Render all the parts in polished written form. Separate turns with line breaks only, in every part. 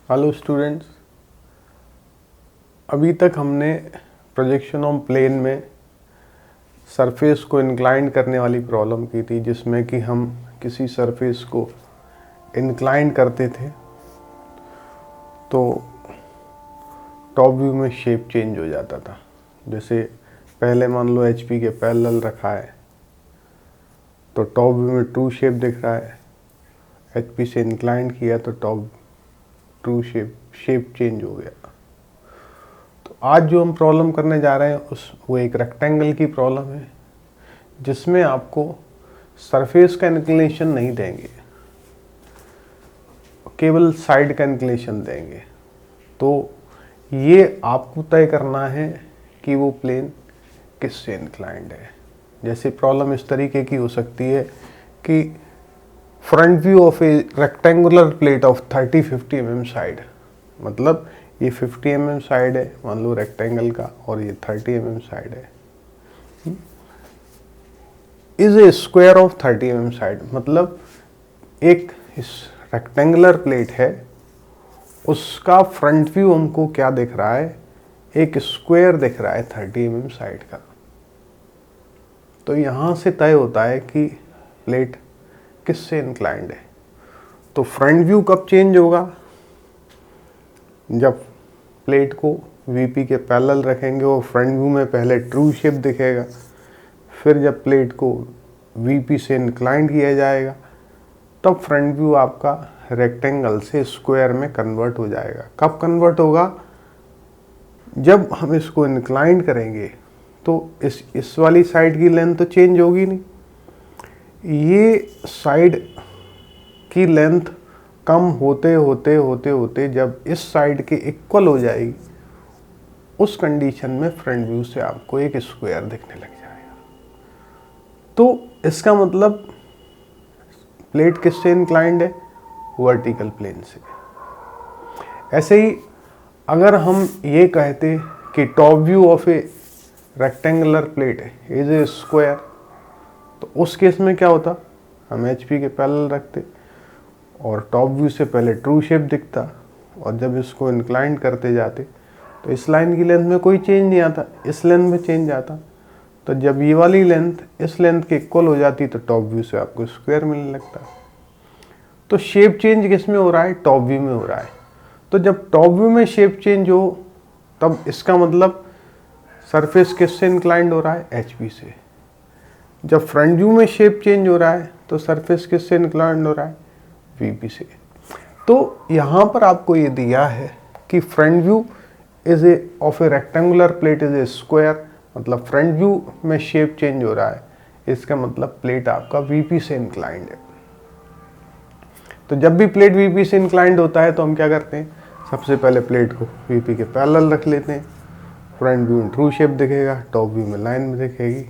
Hello students, अभी तक हमने प्रोजेक्शन ऑन प्लेन में सरफेस को इंक्लाइन करने वाली प्रॉब्लम की थी, जिसमें कि हम किसी सरफेस को इंक्लाइन करते थे तो टॉप व्यू में शेप चेंज हो जाता था। जैसे पहले मान लो एचपी के पैरेलल रखा है तो टॉप व्यू में ट्रू शेप दिख रहा है, एचपी से इंक्लाइन किया तो टॉप ट्रू शेप चेंज हो गया। तो आज जो हम प्रॉब्लम करने जा रहे हैं वो एक रेक्टेंगल की प्रॉब्लम है, जिसमें आपको सरफेस का इंक्लिनेशन नहीं देंगे, केवल साइड का इंक्लिनेशन देंगे। तो ये आपको तय करना है कि वो प्लेन किससे इंक्लाइंड है। जैसे प्रॉब्लम इस तरीके की हो सकती है कि front view of A rectangular plate of 30-50 mm side, मतलब ये 50 mm साइड है मान लो रेक्टेंगल का, और ये 30 mm साइड है, is a square of 30 mm side. मतलब एक इस रेक्टेंगुलर प्लेट है, उसका फ्रंट व्यू हमको क्या दिख रहा है, एक स्क्वायर दिख रहा है 30 mm साइड का। तो यहाँ से तय होता है कि प्लेट किससे इंक्लाइंड है। तो फ्रंट व्यू कब चेंज होगा, जब प्लेट को वीपी के पैरेलल रखेंगे और फ्रंट व्यू में पहले ट्रू शेप दिखेगा, फिर जब प्लेट को वीपी से इंक्लाइंड किया जाएगा तब फ्रंट व्यू आपका रेक्टेंगल से स्क्वायर में कन्वर्ट हो जाएगा। कब कन्वर्ट होगा, जब हम इसको इंक्लाइन करेंगे तो इस वाली साइड की लेंथ तो चेंज होगी नहीं, ये साइड की लेंथ कम होते होते होते होते जब इस साइड के इक्वल हो जाएगी, उस कंडीशन में फ्रंट व्यू से आपको एक स्क्वायर दिखने लग जाएगा। तो इसका मतलब प्लेट किससे इंक्लाइंड है, वर्टिकल प्लेन से। ऐसे ही अगर हम ये कहते कि top view of A rectangular plate is a square, तो उस केस में क्या होता, हम एचपी के पैरेलल रखते और टॉप व्यू से पहले ट्रू शेप दिखता, और जब इसको इंक्लाइन करते जाते तो इस लाइन की लेंथ में कोई चेंज नहीं आता, इस लेंथ में चेंज आता। तो जब ये वाली लेंथ इस लेंथ के इक्वल हो जाती तो टॉप व्यू से आपको स्क्वायर मिलने लगता। तो शेप चेंज किस में हो रहा है, टॉप व्यू में हो रहा है। तो जब टॉप व्यू में शेप चेंज हो तब इसका मतलब सरफेस किससे इंक्लाइंड हो रहा है, एचपी से। जब फ्रंट व्यू में शेप चेंज हो रहा है तो सरफेस किससे इंक्लाइंड हो रहा है, वीपी से। तो यहाँ पर आपको ये दिया है कि front view is a of A rectangular plate is a square, मतलब फ्रंट व्यू में शेप चेंज हो रहा है, इसका मतलब प्लेट आपका वीपी से इंक्लाइंड है। तो जब भी प्लेट वीपी से इंक्लाइंड होता है तो हम क्या करते हैं, सबसे पहले प्लेट को वीपी के पैरेलल रख लेते हैं, फ्रंट व्यू में ट्रू शेप दिखेगा, टॉप व्यू में लाइन में दिखेगी,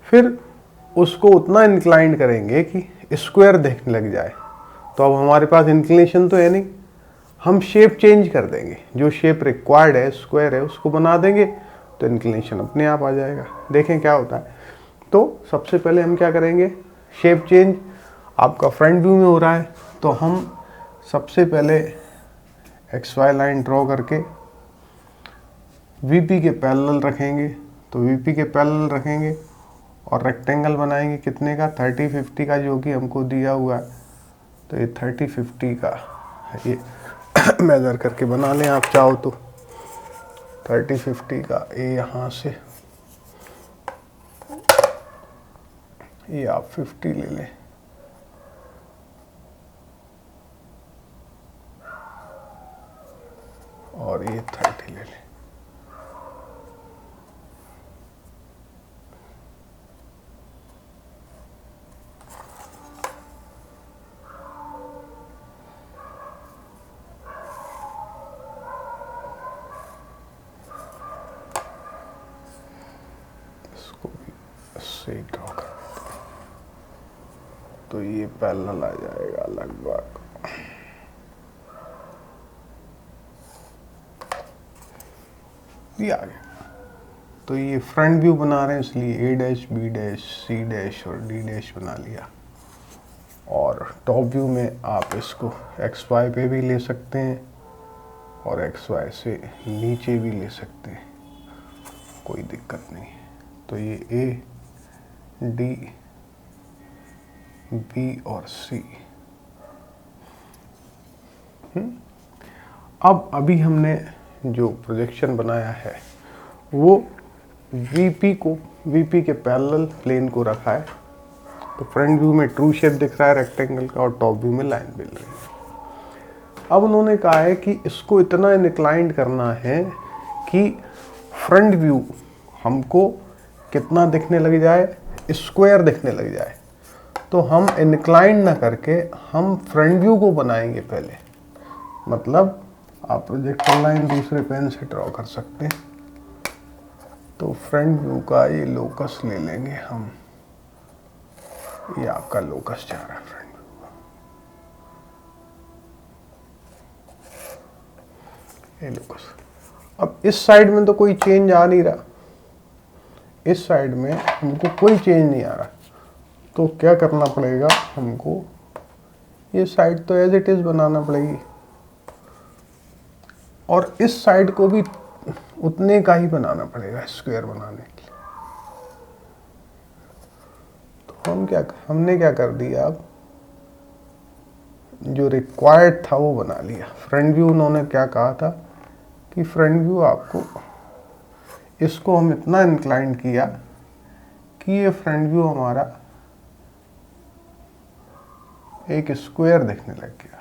फिर उसको उतना इंक्लाइन करेंगे कि स्क्वायर दिखने लग जाए। तो अब हमारे पास इंक्लिनेशन तो है नहीं, हम शेप चेंज कर देंगे, जो शेप रिक्वायर्ड है स्क्वायर है उसको बना देंगे, तो इंक्लिनेशन अपने आप आ जाएगा। देखें क्या होता है। तो सबसे पहले हम क्या करेंगे, शेप चेंज आपका फ्रंट व्यू में हो रहा है तो हम सबसे पहले एक्स वाई लाइन ड्रॉ करके वीपी के पैरेलल रखेंगे। तो वीपी के पैरेलल रखेंगे और रेक्टेंगल बनाएंगे कितने का, 30-50 का, जो कि हमको दिया हुआ है। तो ये 30-50 का ये मेज़र करके बना लें आप चाहो तो। 30-50 का ये यहाँ से ये आप 50 ले लें, और ये 30 ले लें। इसको भी ऐसे ही ड्रॉ कर, तो ये पैरेलल आ जाएगा लगभग। ये आ गया। तो ये फ्रंट व्यू बना रहे हैं इसलिए A dash, B dash, C dash और डी डैश बना लिया। और टॉप व्यू में आप इसको एक्स वाई पे भी ले सकते हैं और एक्स वाई से नीचे भी ले सकते हैं, कोई दिक्कत नहीं है। तो ये ए, डी, बी और सी। अब अभी हमने जो प्रोजेक्शन बनाया है वो वीपी के पैरेलल प्लेन को रखा है। तो फ्रंट व्यू में ट्रू शेप दिख रहा है रेक्टेंगल का और टॉप व्यू में लाइन मिल रही है। अब उन्होंने कहा है कि इसको इतना इंक्लाइंड करना है कि फ्रंट व्यू हमको कितना दिखने लग जाए, स्क्वायर दिखने लग जाए। तो हम इंक्लाइंड ना करके हम फ्रंट व्यू को बनाएंगे पहले। मतलब आप प्रोजेक्टर लाइन दूसरे पेन से ड्रॉ कर सकते हैं। तो फ्रंट व्यू का ये लोकस ले लेंगे हम, ये आपका लोकस जा रहा है फ्रंट व्यू का, ये लोकस। अब इस साइड में तो कोई चेंज आ नहीं रहा, इस साइड में हमको कोई चेंज नहीं आ रहा। तो क्या करना पड़ेगा हमको, ये साइड तो एज इट इज बनाना पड़ेगी और इस साइड को भी उतने का ही बनाना पड़ेगा स्क्वायर बनाने के लिए। तो हमने क्या कर दिया, अब जो रिक्वायर्ड था वो बना लिया। फ्रंट व्यू उन्होंने क्या कहा था कि फ्रंट व्यू आपको, इसको हम इतना इंक्लाइन किया कि ये फ्रंट व्यू हमारा एक स्क्वायर दिखने लग गया।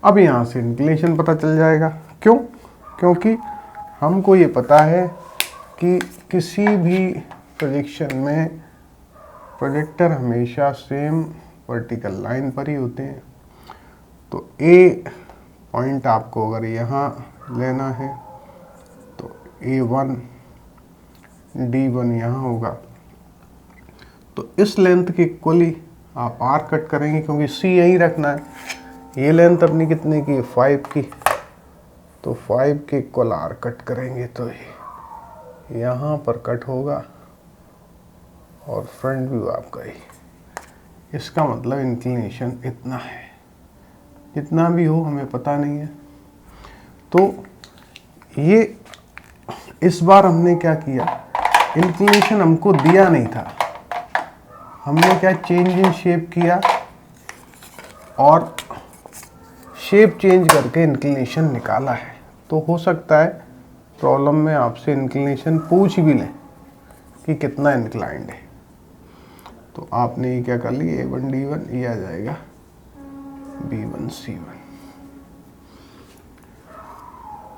अब यहाँ से इंक्लिनेशन पता चल जाएगा। क्यों? क्योंकि हमको ये पता है कि किसी भी प्रोजेक्शन में प्रोजेक्टर हमेशा सेम वर्टिकल लाइन पर ही होते हैं। तो ए पॉइंट आपको अगर यहाँ लेना है तो A1 D1 यहाँ होगा। तो इस लेंथ के इक्वली आप आर कट करेंगे क्योंकि सी यहीं रखना है। ये लेंथ अपनी कितने की है, 5 की। तो 5 के इक्वल आर कट करेंगे तो ये यहाँ पर कट होगा और फ्रंट व्यू आपका ही। इसका मतलब इंक्लिनेशन इतना है, जितना भी हो हमें पता नहीं है। तो ये इस बार हमने क्या किया, इंक्लिनेशन हमको दिया नहीं था, हमने क्या चेंज इन शेप किया और शेप चेंज करके इंक्लिनेशन निकाला है। तो हो सकता है प्रॉब्लम में आपसे इंक्लिनेशन पूछ भी लें कि कितना इंक्लाइंड है। तो आपने ये क्या कर लिया, A1 D1 ये आ जाएगा B1 C1।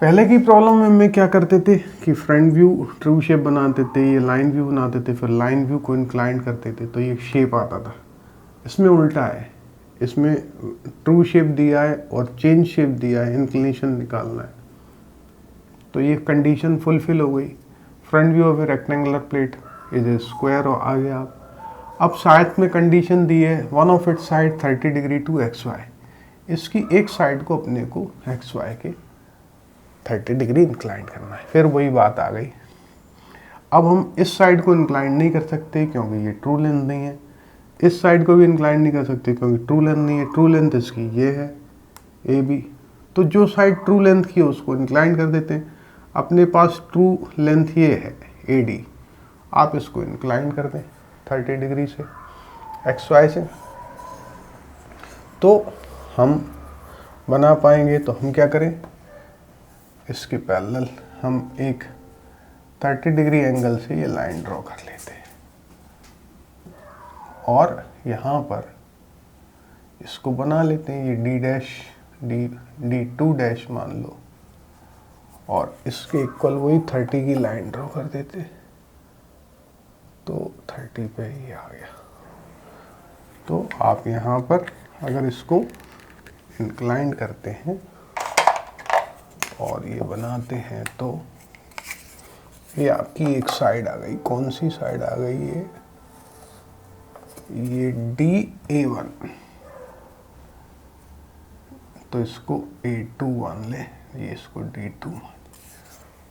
पहले की प्रॉब्लम में हम क्या करते थे कि फ्रंट व्यू ट्रू शेप बनाते थे, ये लाइन व्यू बनाते थे, फिर लाइन व्यू को इंक्लाइन करते थे तो ये शेप आता था। इसमें उल्टा है, इसमें ट्रू शेप दिया है और चेंज शेप दिया है, इंक्लिनेशन निकालना है। तो ये कंडीशन फुलफिल हो गई। Front view of A rectangular plate is a square और आ गया आप। अब साइड में कंडीशन दी है, one of it side 30 degree to XY। इसकी एक साइड को अपने को XY के 30 डिग्री इंक्लाइन करना है। फिर वही बात आ गई, अब हम इस साइड को इंक्लाइन नहीं कर सकते क्योंकि ये ट्रू लेंथ नहीं है, इस साइड को भी इंक्लाइन नहीं कर सकते क्योंकि ट्रू लेंथ नहीं है। ट्रू लेंथ इसकी ये है AB। तो जो साइड ट्रू लेंथ की है उसको इंक्लाइन कर देते हैं। अपने पास ट्रू लेंथ ये है AD, आप इसको इंक्लाइन कर दें 30 डिग्री से XY से, तो हम बना पाएंगे। तो हम क्या करें, इसके पैरेलल हम एक 30 डिग्री एंगल से ये लाइन ड्रॉ कर लेते हैं और यहाँ पर इसको बना लेते हैं, ये D2 डैश मान लो और इसके इक्वल वही 30 की लाइन ड्रॉ कर देते। तो 30 पे ही आ गया। तो आप यहाँ पर अगर इसको इंक्लाइन करते हैं और ये बनाते हैं तो ये आपकी एक साइड आ गई। कौन सी साइड आ गई, ये DA1। तो इसको A2 मान ले, ये इसको D2 मान।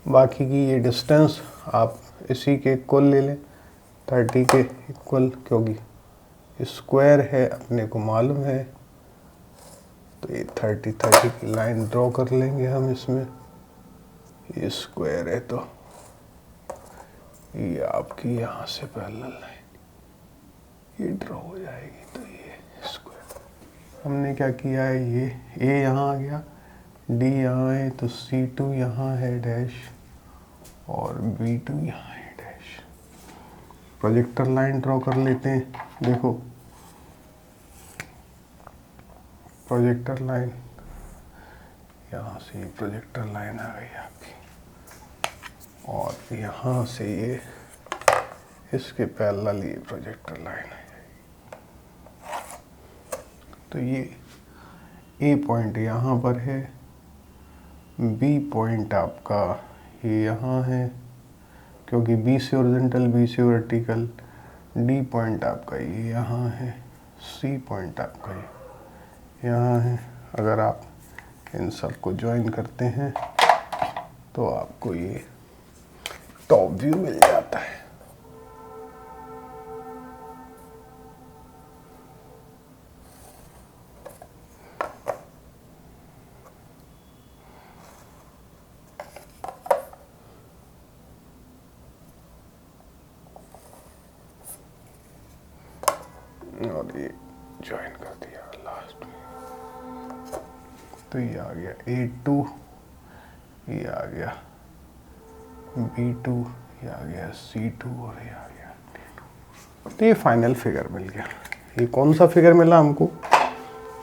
बाकी की ये डिस्टेंस आप इसी के इक्वल ले लें, 30 के इक्वल, क्योंकि स्क्वायर है अपने को मालूम है तो ये 30 की लाइन ड्रॉ कर लेंगे हम इसमें। ये स्क्वायर है तो ये आपकी यहाँ से पैरेलल लाइन ये ड्रॉ हो जाएगी। तो ये स्क्वायर हमने क्या किया है, ये ए यहाँ आ गया, डी यहाँ है, तो C2 यहाँ है डैश और B2 यहाँ है डैश। प्रोजेक्टर लाइन ड्रॉ कर लेते हैं। देखो प्रोजेक्टर लाइन यहाँ से ये प्रोजेक्टर लाइन आ गई आपकी, और यहाँ से ये इसके पैरेलल ये प्रोजेक्टर लाइन है। तो ये ए पॉइंट यहाँ पर है, बी पॉइंट आपका ये यहाँ है क्योंकि बी से ओरिजेंटल, बी से वर्टिकल। डी पॉइंट आपका ये यहाँ है, सी पॉइंट आपका ये यहाँ है। अगर आप इन सब को ज्वाइन करते हैं तो आपको ये टॉप व्यू मिल जाता है। और ये ज्वाइन कर दिया लास्ट में, तो ये आ गया A2, ये आ गया B2, ये आ गया C2 और ये आ गया D2। तो ये फाइनल फिगर मिल गया। ये कौन सा फिगर मिला हमको,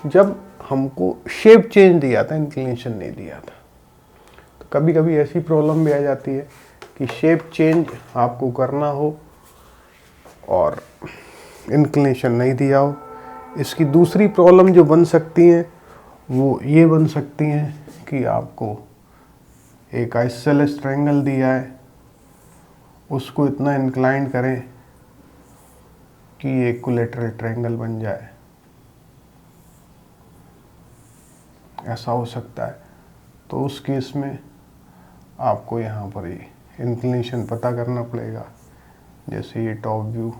जब हमको शेप चेंज दिया था, इंक्लिनेशन नहीं दिया था। तो कभी कभी ऐसी प्रॉब्लम भी आ जाती है कि शेप चेंज आपको करना हो और इंक्लिनेशन नहीं दिया हो। इसकी दूसरी प्रॉब्लम जो बन सकती हैं वो ये बन सकती हैं कि आपको एक आइसोसेलेस ट्रायंगल दिया है, उसको इतना इंक्लाइन करें कि ये इक्विलैटरल ट्रायंगल बन जाए, ऐसा हो सकता है। तो उस केस में आपको यहाँ पर ये इंक्लिनेशन पता करना पड़ेगा। जैसे ये टॉप व्यू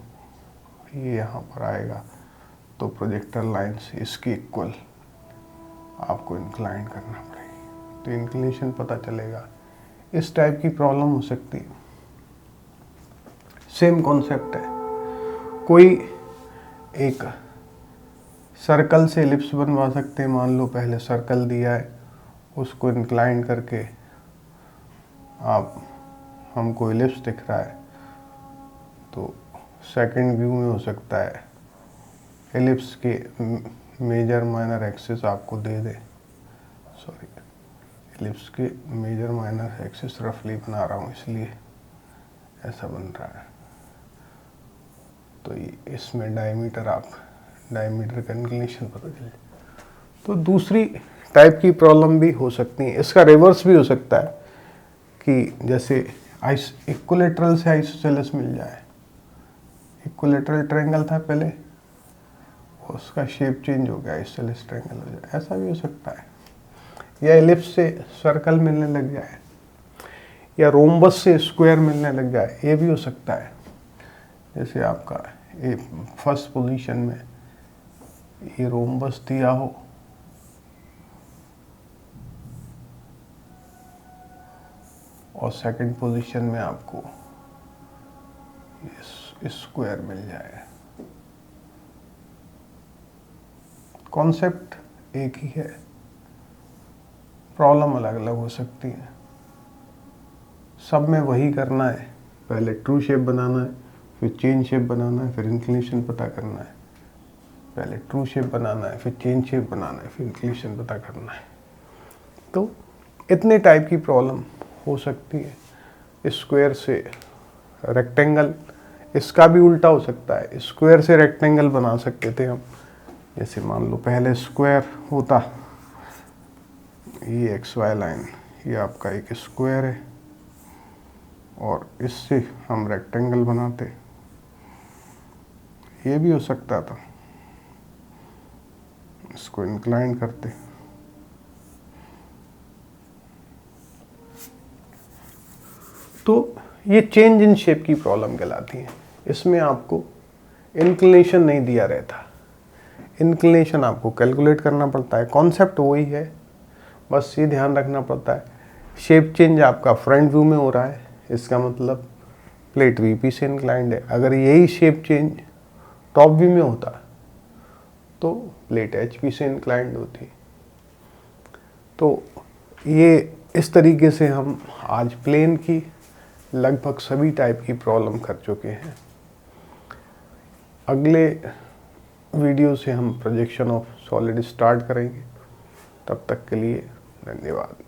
ये यहाँ पर आएगा तो प्रोजेक्टर लाइन से इसकी इक्वल आपको इंक्लाइन करना पड़ेगी, तो इंक्लिनेशन पता चलेगा। इस टाइप की प्रॉब्लम हो सकती है। सेम कॉन्सेप्ट है, कोई एक सर्कल से एलिप्स बनवा सकते हैं। मान लो पहले सर्कल दिया है, उसको इंक्लाइन करके आप हमको एलिप्स दिख रहा है, तो सेकंड व्यू में हो सकता है एलिप्स के मेजर माइनर एक्सिस आपको दे दे, सॉरी एलिप्स के मेजर माइनर एक्सिस रफली बना रहा हूँ इसलिए ऐसा बन रहा है। तो ये इसमें डायमीटर का इंक्लिनेशन पता चले। तो दूसरी टाइप की प्रॉब्लम भी हो सकती है। इसका रिवर्स भी हो सकता है कि जैसे इक्विलैटरल से आइसोसेलेस मिल जाए। इक्विलैटरल ट्रायंगल था पहले, उसका शेप चेंज हो गया, आइसोसेलेस ट्रायंगल हो जाए, ऐसा भी हो सकता है। या एलिप्स से सर्कल मिलने लग जाए, या रोम्बस से स्क्वायर मिलने लग जाए, ये भी हो सकता है। जैसे आपका ये फर्स्ट पोजीशन में ये रोम्बस दिया हो और सेकंड पोजीशन में आपको स्क्वायर मिल जाए। कॉन्सेप्ट एक ही है, प्रॉब्लम अलग अलग हो सकती है। सब में वही करना है, पहले ट्रू शेप बनाना है, फिर चेन शेप बनाना है, फिर इंक्लिनेशन पता करना है। पहले ट्रू शेप बनाना है, फिर चेन शेप बनाना है, फिर इंक्लिनेशन पता करना है। तो इतने टाइप की प्रॉब्लम हो सकती है। स्क्वायर से रेक्टेंगल, इसका भी उल्टा हो सकता है। स्क्वायर से रेक्टेंगल बना सकते थे हम। जैसे मान लो पहले स्क्वायर होता, ये XY लाइन, ये आपका एक स्क्वायर है और इससे हम रेक्टेंगल बनाते, ये भी हो सकता था। इसको इंक्लाइन करते। तो ये चेंज इन शेप की प्रॉब्लम कहलाती है। इसमें आपको इंक्लिनेशन नहीं दिया रहता। इंक्लिनेशन आपको कैलकुलेट करना पड़ता है, कॉन्सेप्ट वही है, बस ये ध्यान रखना पड़ता है शेप चेंज आपका फ्रंट व्यू में हो रहा है, इसका मतलब प्लेट वीपी से इंक्लाइंड है। अगर यही शेप चेंज टॉप व्यू में होता तो प्लेट एचपी से इंक्लाइंड होती। तो ये इस तरीके से हम आज प्लेन की लगभग सभी टाइप की प्रॉब्लम कर चुके हैं। अगले वीडियो से हम प्रोजेक्शन ऑफ सॉलिड स्टार्ट करेंगे। तब तक के लिए धन्यवाद।